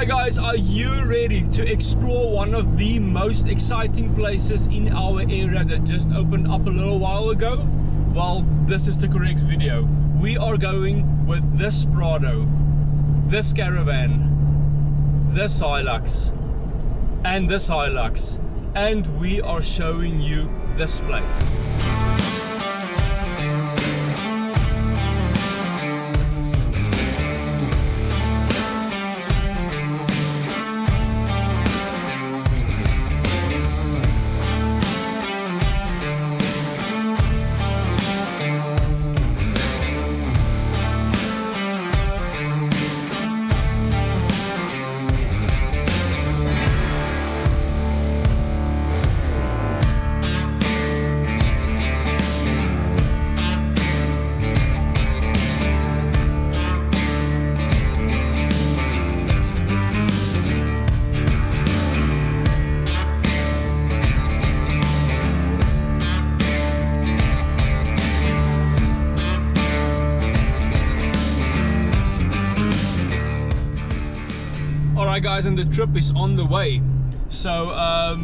Alright guys, are you ready to explore one of the most exciting places in our area that just opened up a little while ago? Well, this is the correct video. We are going with this Prado, this caravan, this Hilux, and this Hilux, and we are showing you this place. Alright guys, and the trip is on the way. So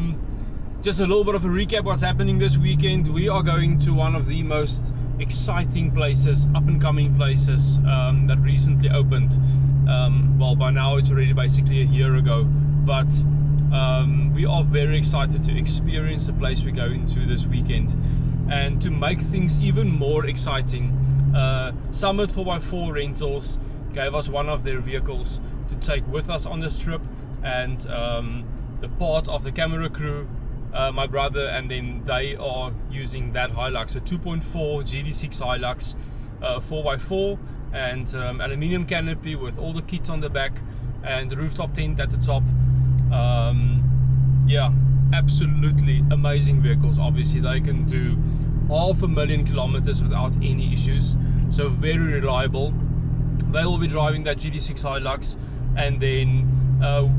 just a little bit of a recap what's happening this weekend. We are going to one of the most exciting places, up and coming places that recently opened. Well, by now it's already basically a year ago, but we are very excited to experience the place we're going to this weekend. And to make things even more exciting, Summit 4x4 Rentals gave us one of their vehicles to take with us on this trip, and the part of the camera crew, my brother, and then they are using that Hilux, a 2.4 GD6 Hilux, 4x4, and aluminium canopy with all the kits on the back and the rooftop tent at the top. Yeah, absolutely amazing vehicles. Obviously they can do 500,000 kilometers without any issues, so very reliable. They will be driving that GD6 Hilux, and then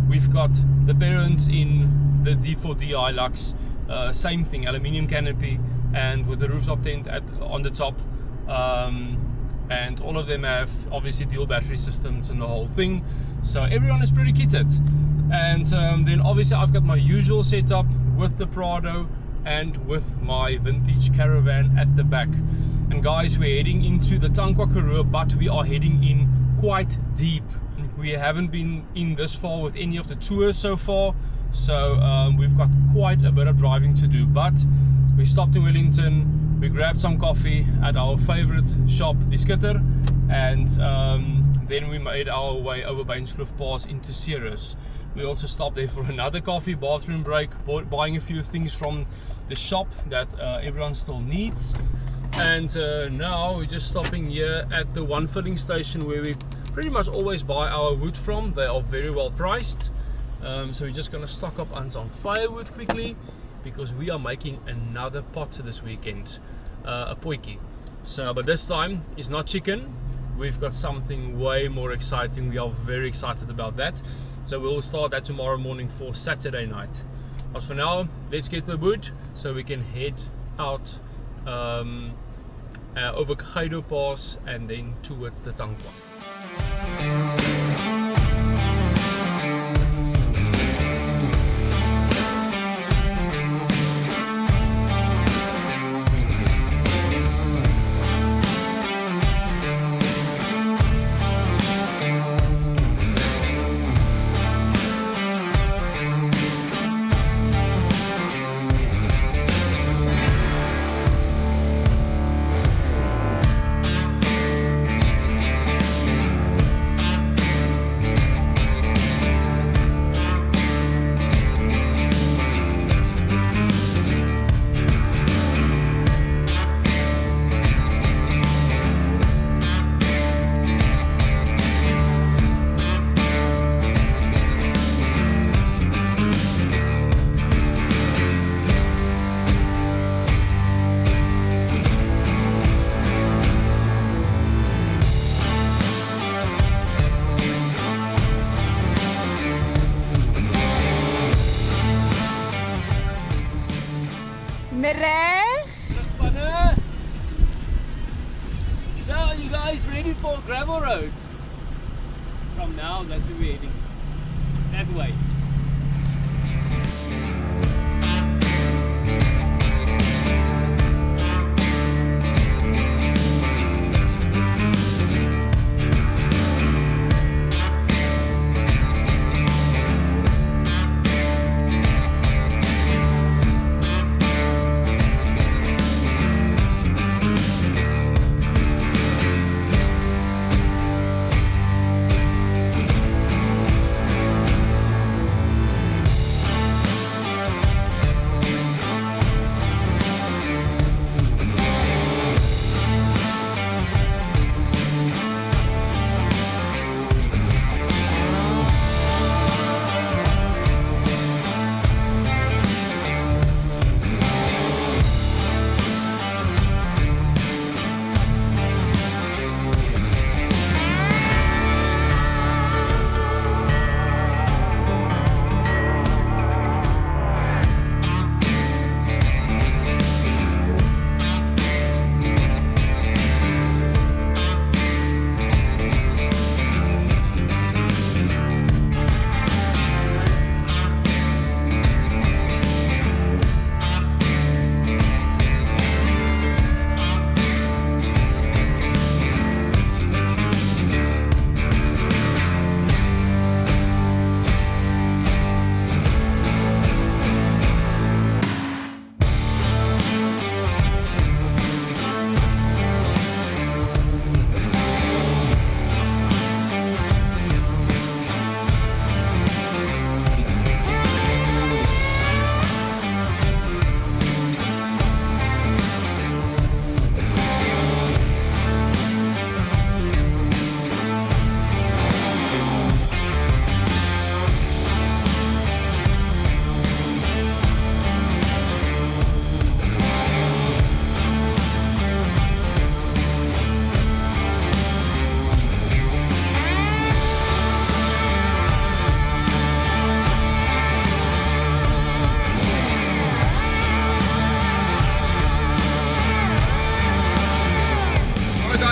we've got the parents in the D4D Hilux, same thing, aluminium canopy and with the rooftop tent on the top, and all of them have obviously dual battery systems and the whole thing, so everyone is pretty kitted. And then obviously I've got my usual setup with the Prado and with my vintage caravan at the back. And guys, we're heading into the Tankwa Karoo, but we are heading in quite deep. We haven't been in this far with any of the tours so far, so we've got quite a bit of driving to do. But we stopped in Wellington, we grabbed some coffee at our favorite shop, Die Skitter, and then we made our way over Baenskloof Pass into Ceres. We also stopped there for another coffee, bathroom break, buying a few things from the shop that everyone still needs. And now we're just stopping here at the one filling station where we pretty much always buy our wood from. They are very well priced. So we're just going to stock up on some firewood quickly, because we are making another pot this weekend, a potjie. So, but this time it's not chicken. We've got something way more exciting. We are very excited about that. So we'll start that tomorrow morning for Saturday night. But for now, let's get the wood so we can head out over Katbakkies Pass and then towards the Tankwa. So are you guys ready for gravel road? From now, that's where we're heading. that way.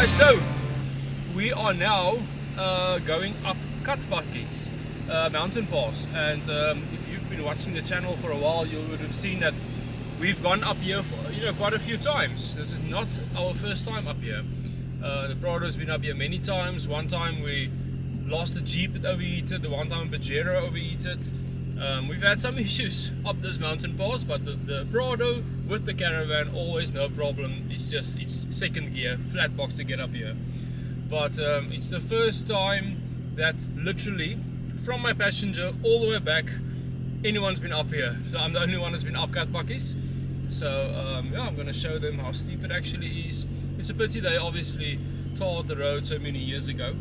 So we are now going up Katbakkies mountain pass, and if you've been watching the channel for a while, you would have seen that we've gone up here for, quite a few times. This is not our first time up here. The Prado's been up here many times. One time we lost the Jeep, it overheated. The one time Pajero overheated. We've had some issues up this mountain pass, but the Prado with the caravan, always no problem. It's second gear, flat box to get up here. But it's the first time that literally from my passenger all the way back, anyone's been up here. So I'm the only one that's been up Katbakkies. So yeah, I'm going to show them how steep it actually is. It's a pity they obviously tarred the road so many years ago,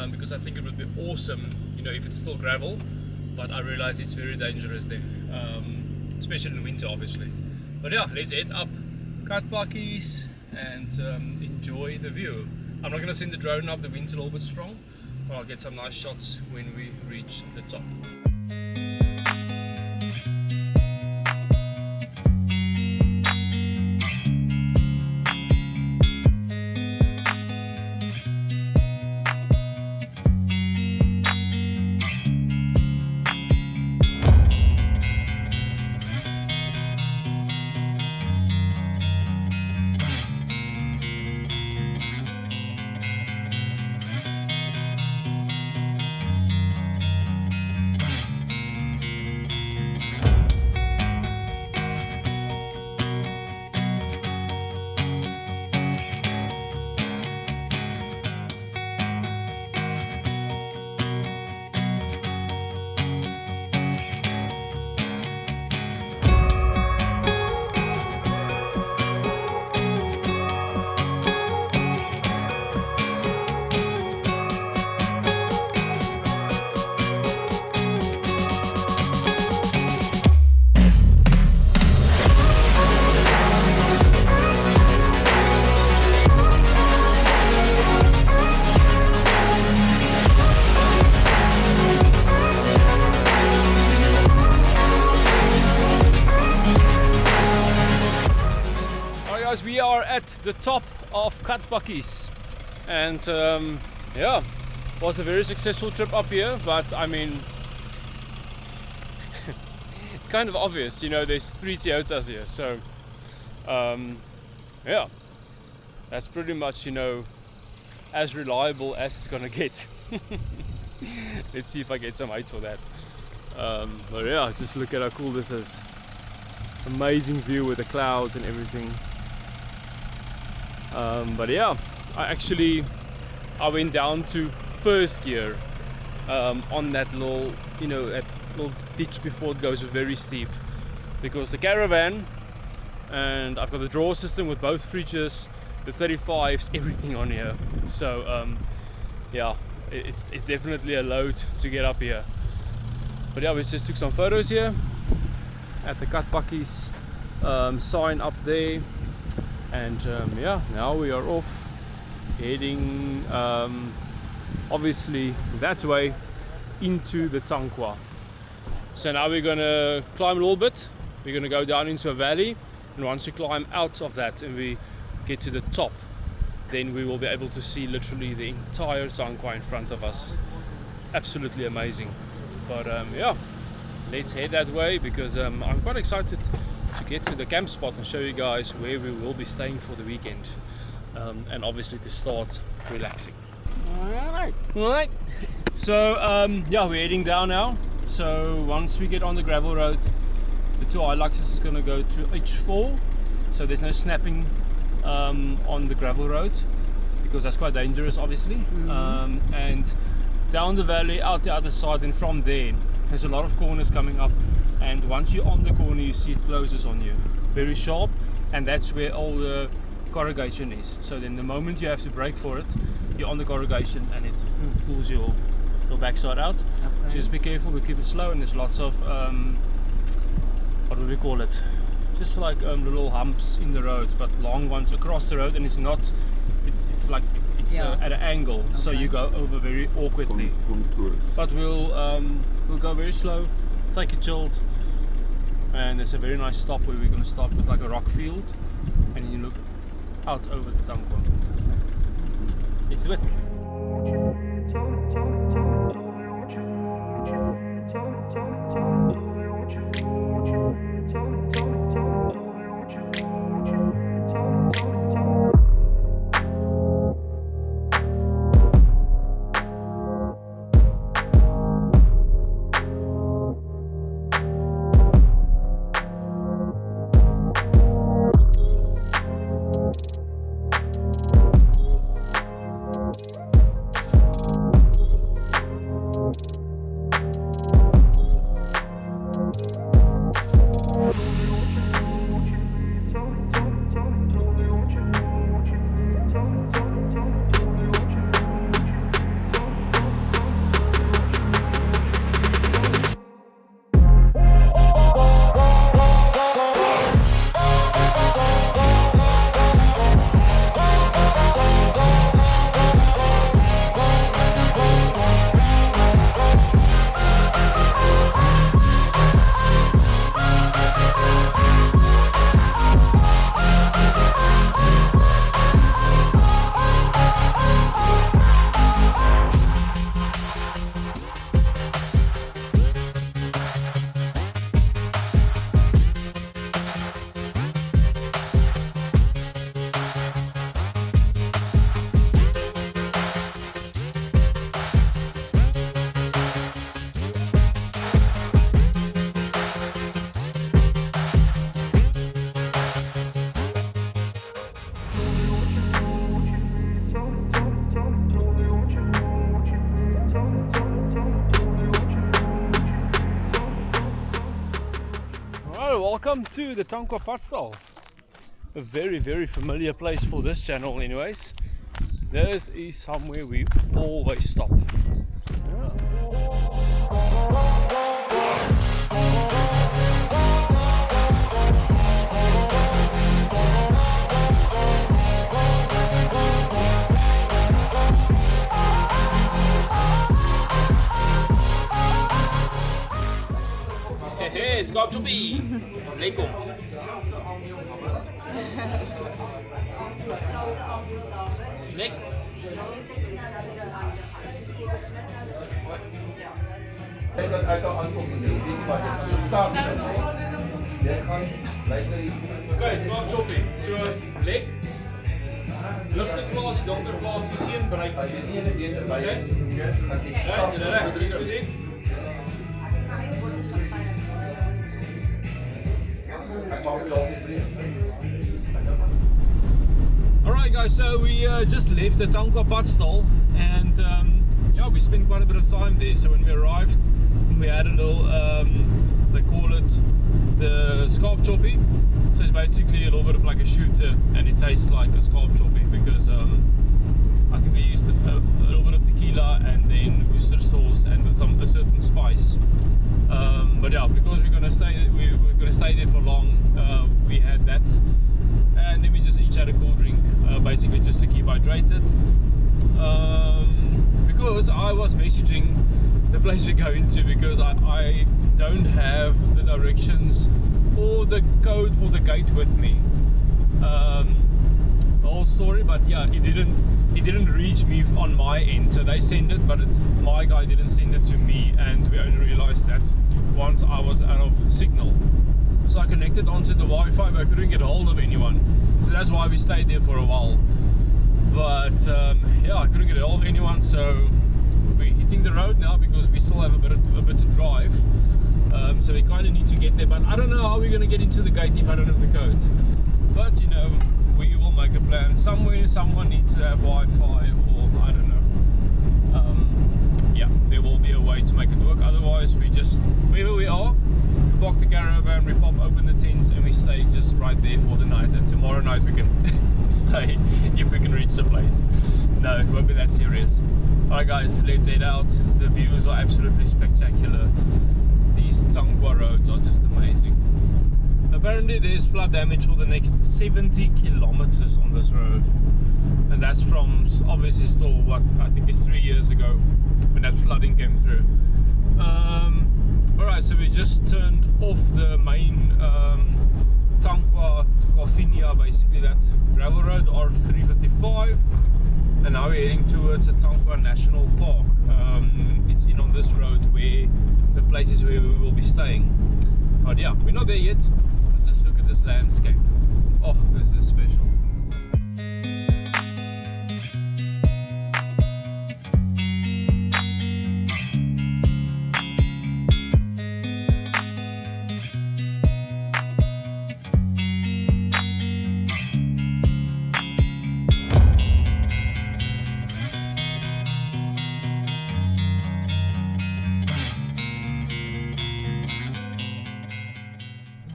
because I think it would be awesome, if it's still gravel. But I realize it's very dangerous then, especially in winter, obviously. But yeah, let's head up Katbakkies and enjoy the view. I'm not going to send the drone up, the wind's a little bit strong, but I'll get some nice shots when we reach the top. We are at the top of Katbakkies, and yeah, was a very successful trip up here. But I mean, kind of obvious, you know, there's 3 Toyotas here, so yeah, that's pretty much, you know, as reliable as it's gonna get. Let's see if I get some height for that. But yeah, just look at how cool this is. Amazing view with the clouds and everything. But yeah, I went down to first gear on that little, you know, that little ditch before it goes very steep, because the caravan, and I've got the draw system with both fridges, the 35s, everything on here. So yeah, it's definitely a load to get up here. But yeah, we just took some photos here at the Katbakkies sign up there, and yeah, now we are off heading obviously that way into the Tankwa. So now we're gonna climb a little bit. We're gonna go down into a valley, and once we climb out of that and we get to the top, then we will be able to see literally the entire Tankwa in front of us. Absolutely amazing. But yeah, let's head that way, because I'm quite excited to get to the camp spot and show you guys where we will be staying for the weekend, and obviously to start relaxing. Alright. So yeah, we're heading down now. So once we get on the gravel road, the 2 Hiluxes is going to go to H4, so there's no snapping on the gravel road, because that's quite dangerous, obviously. And down the valley, out the other side, and from there there's a lot of corners coming up, and once you're on the corner you see it closes on you, very sharp, and that's where all the corrugation is. So then the moment you have to brake for it, you're on the corrugation and it pulls your backside out. Okay. So just be careful to keep it slow, and there's lots of what do we call it, just like little humps in the road, but long ones across the road, and it's not, it's like it's at an angle. Okay. So you go over very awkwardly. But we'll go very slow, take it chilled, and there's a very nice stop where we're going to stop with like a rock field, and you look out over the Tankwa. Let's do it. Welcome to the Tankwa Padstal. A very, very familiar place for this channel anyways. This is somewhere we always stop. Hey, it's got to be. Lekker. Lekker. Okay, smart choppie. So leg, ligte glasie, donker glasie, geen braai. Alright guys, so we just left the Tankwa Padstal, and yeah, we spent quite a bit of time there. So when we arrived, we had a little, they call it the scalp choppie. So it's basically a little bit of like a shooter, and it tastes like a scalp choppie because I think they used a little bit of tequila and then Worcester sauce and with a certain spice. But yeah, because we're gonna stay there for long, we had that, and then we just each had a cool drink, basically just to keep hydrated. Because I was messaging the place we go into because I don't have the directions or the code for the gate with me. The whole story, but yeah, it didn't reach me on my end, so they sent it, but my guy didn't send it to me, and we only realized that once I was out of signal. So I connected onto the Wi-Fi, but I couldn't get a hold of anyone, so that's why we stayed there for a while. But yeah, I couldn't get a hold of anyone, so we're hitting the road now because we still have a bit to drive. So we kind of need to get there, but I don't know how we're going to get into the gate if I don't have the code. But you know, we will make a plan. Somewhere someone needs to have Wi-Fi, or I don't know. Yeah, there will be a way to make it work. Otherwise, we just, wherever we are, park the caravan, we pop open the tents, and we stay just right there for the night. And tomorrow night we can stay if we can reach the place. No, it won't be that serious. Alright guys, let's head out. The views are absolutely spectacular. These Tankwa roads are just amazing. Apparently there's flood damage for the next 70 kilometers on this road, and that's from obviously still what I think is 3 years ago when that flooding came through. Alright, so we just turned off the main Tankwa to Kofinia, basically that gravel road R355, and now we're heading towards the Tankwa National Park. It's in on this road where the places where we will be staying. But yeah, we're not there yet. Let's just look at this landscape. Oh, this is special.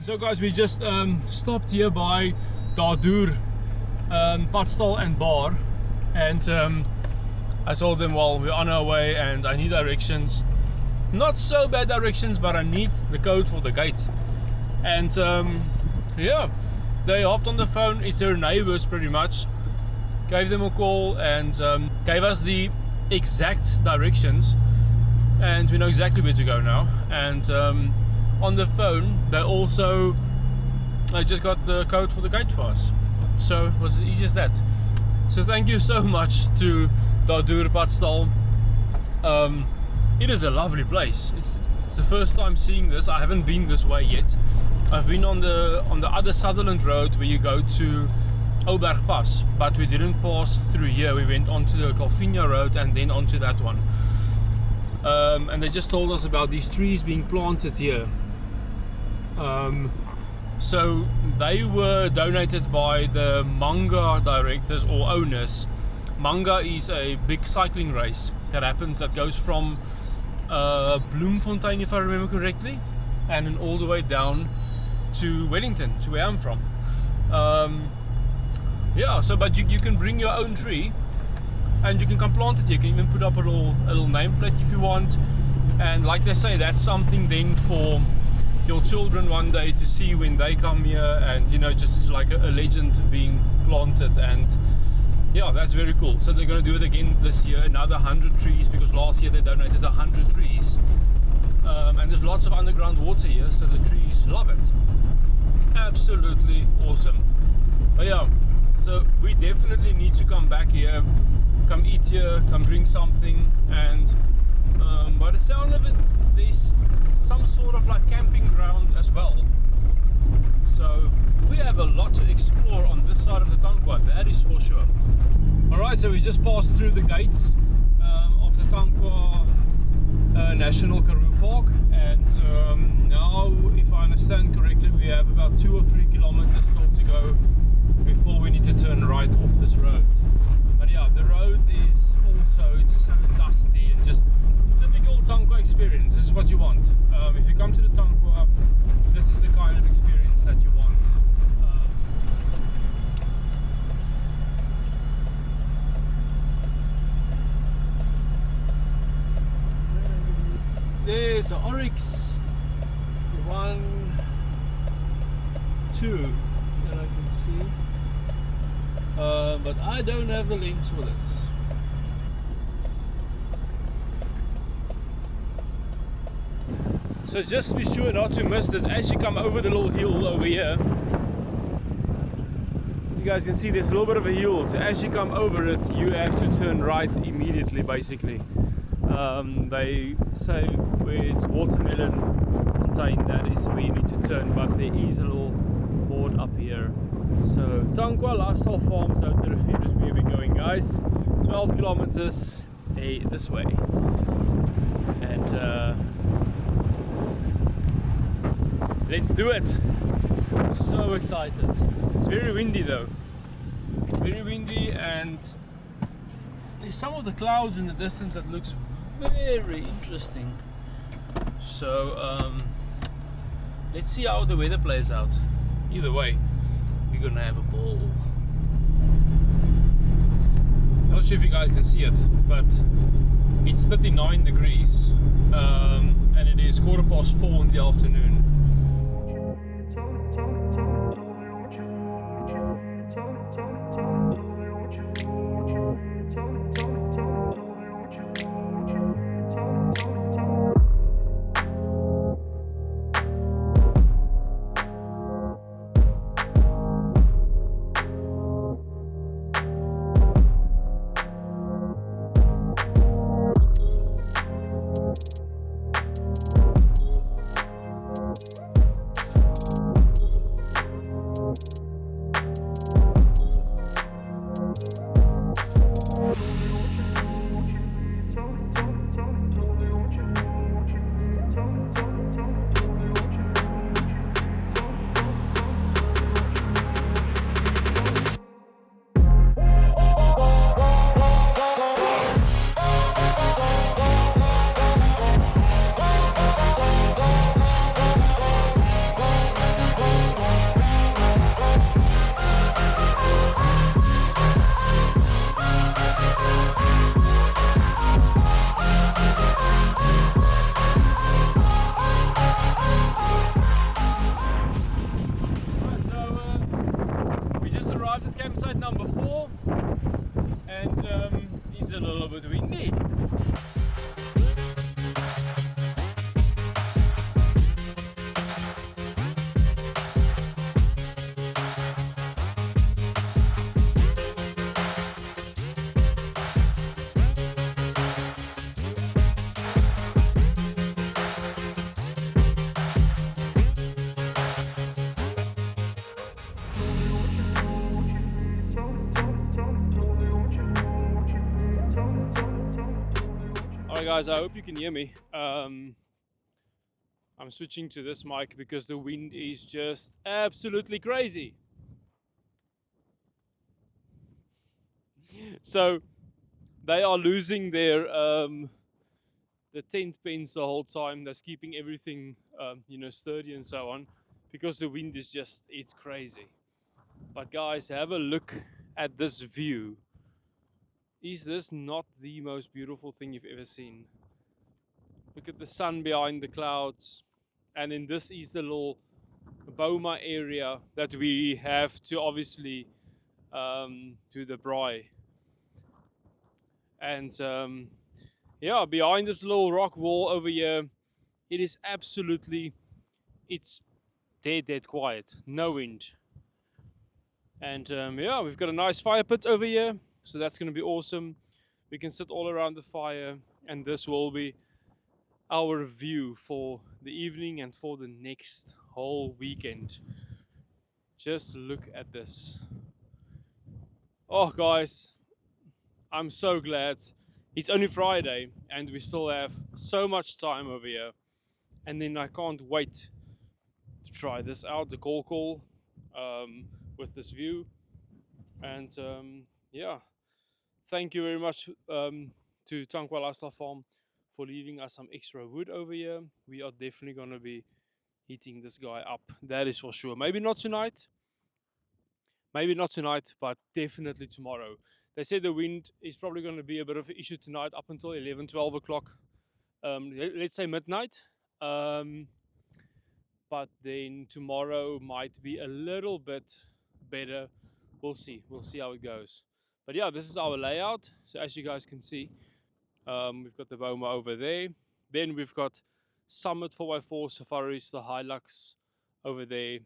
So guys, we just stopped here by Doer Padstal Bar, and I told them, well, we're on our way and I need directions. Not so bad directions, but I need the code for the gate. And yeah, they hopped on the phone. It's their neighbors pretty much. Gave them a call and gave us the exact directions, and we know exactly where to go now. And on the phone they also just got the code for the gate for us, so it was as easy as that. So thank you so much to Doer Padstal. It is a lovely place. It's the first time seeing this. I haven't been this way yet. I've been on the other Sutherland road where you go to Doer Pass, but we didn't pass through here. We went onto the Kofinia road and then onto that one. And they just told us about these trees being planted here. So they were donated by the Manga directors or owners. Manga is a big cycling race that happens, that goes from Bloemfontein, if I remember correctly, and then all the way down to Wellington, to where I'm from. Yeah, so but you can bring your own tree and you can come plant it here. You can even put up a little nameplate if you want, and like they say, that's something then for your children one day to see when they come here, and you know, just it's like a legend being planted. And yeah, that's very cool. So they're going to do it again this year, another 100 trees, because last year they donated 100 trees. And there's lots of underground water here, so the trees love it. Absolutely awesome. But yeah, so we definitely need to come back here, come eat here, come drink something. And by the sound of it, there's some sort of like camping ground as well. So we have a lot to explore on this side of the Tankwa, that is for sure. Alright, so we just passed through the gates of the Tankwa National Karoo Park, and now, if I understand correctly, we have about 2 or 3 kilometers still to go before we need to turn right off this road. But yeah, the road is also, it's so dusty and just typical Tankwa experience. This is what you want. If you come to the Tankwa, this is the kind of experience that you want. There's an oryx, 1, 2 that I can see, but I don't have the lens for this. So just be sure not to miss this as you come over the little hill over here. As you guys can see, there's a little bit of a hill, so as you come over it, you have to turn right immediately, basically. They say where it's watermelon contained, that is where you need to turn, but there is a little board up here. So Tankwa Lifestyle Farm, so to the field is where we're going, guys. 12 kilometers this way, and let's do it. So excited. It's very windy though, very windy, and there's some of the clouds in the distance that looks very interesting. So let's see how the weather plays out. Either way, we're gonna have a ball. Not sure if you guys can see it, but it's 39 degrees and it is 4:15 in the afternoon. Campsite number 4, and it's a little bit windy. Alright guys, I hope you can hear me. I'm switching to this mic because the wind is just absolutely crazy. So they are losing their the tent pins the whole time. That's keeping everything sturdy and so on, because the wind is just, it's crazy. But guys, have a look at this view. Is this not the most beautiful thing you've ever seen? Look at the sun behind the clouds. And then this is the little boma area that we have to obviously do the braai. And yeah, behind this little rock wall over here, it is absolutely, it's dead quiet, no wind. And yeah, we've got a nice fire pit over here. So that's going to be awesome. We can sit all around the fire, and this will be our view for the evening and for the next whole weekend. Just look at this. Oh guys, I'm so glad it's only Friday and we still have so much time over here. And then I can't wait to try this out, the call with this view. And yeah, thank you very much to Tankwa Lifestyle Farm for leaving us some extra wood over here. We are definitely going to be heating this guy up, that is for sure. Maybe not tonight, but definitely tomorrow. They said the wind is probably going to be a bit of an issue tonight up until 11, 12 o'clock. Let's say midnight. But then tomorrow might be a little bit better. We'll see how it goes. But yeah, this is our layout. So as you guys can see, we've got the Boma over there. Then we've got Summit 4x4 Safaris, the Hilux over there.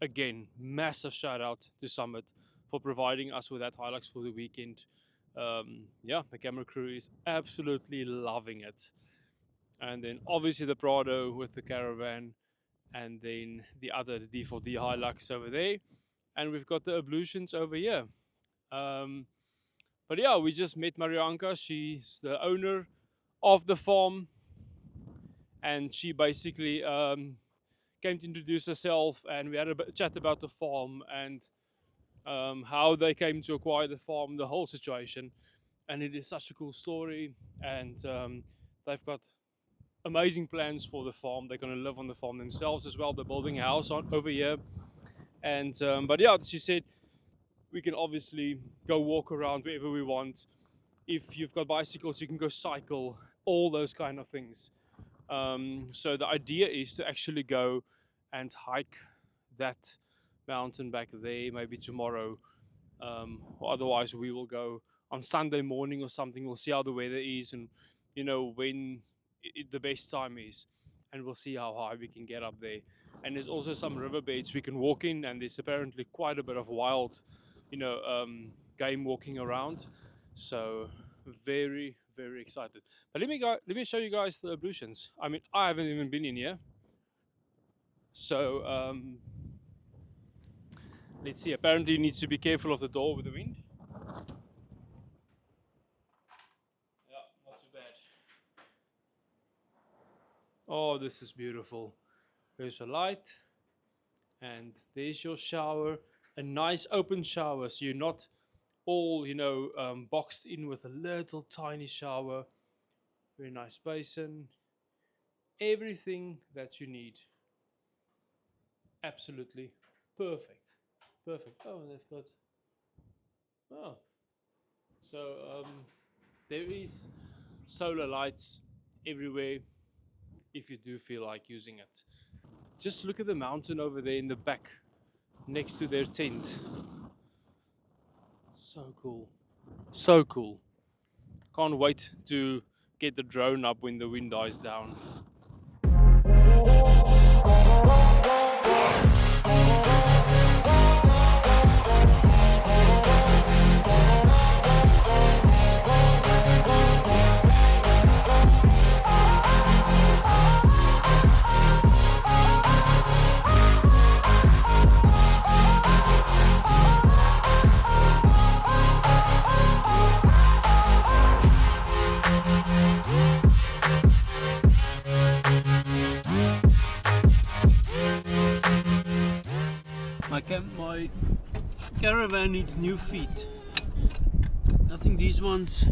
Again, massive shout out to Summit for providing us with that Hilux for the weekend. Yeah, the camera crew is absolutely loving it. And then obviously the Prado with the caravan, and then the other, the D4D Hilux over there. And we've got the ablutions over here. But yeah, we just met Marianka. She's the owner of the farm, and she basically came to introduce herself, and we had a chat about the farm and how they came to acquire the farm, the whole situation. And it is such a cool story, and they've got amazing plans for the farm. They're going to live on the farm themselves as well. They're building a house over here. And but yeah, she said we can obviously go walk around wherever we want. If you've got bicycles, you can go cycle, all those kind of things. So the idea is to actually go and hike that mountain back there, maybe tomorrow, or otherwise we will go on Sunday morning or something. We'll see how the weather is, and you know when the best time is, and we'll see how high we can get up there. And there's also some riverbeds we can walk in, and there's apparently quite a bit of wild, game walking around. So very, very excited. But let me show you guys the ablutions. I mean, I haven't even been in here, so let's see. Apparently you need to be careful of the door with the wind. Yeah, not too bad. Oh, this is beautiful. There's a light, and there's your shower. A nice open shower, so you're not all boxed in with a little tiny shower. Very nice basin. Everything that you need. Absolutely perfect. Oh, they've got. Oh, so there is solar lights everywhere if you do feel like using it. Just look at the mountain over there in the back next to their tent. So cool. Can't wait to get the drone up when the wind dies down. My caravan needs new feet. I think these ones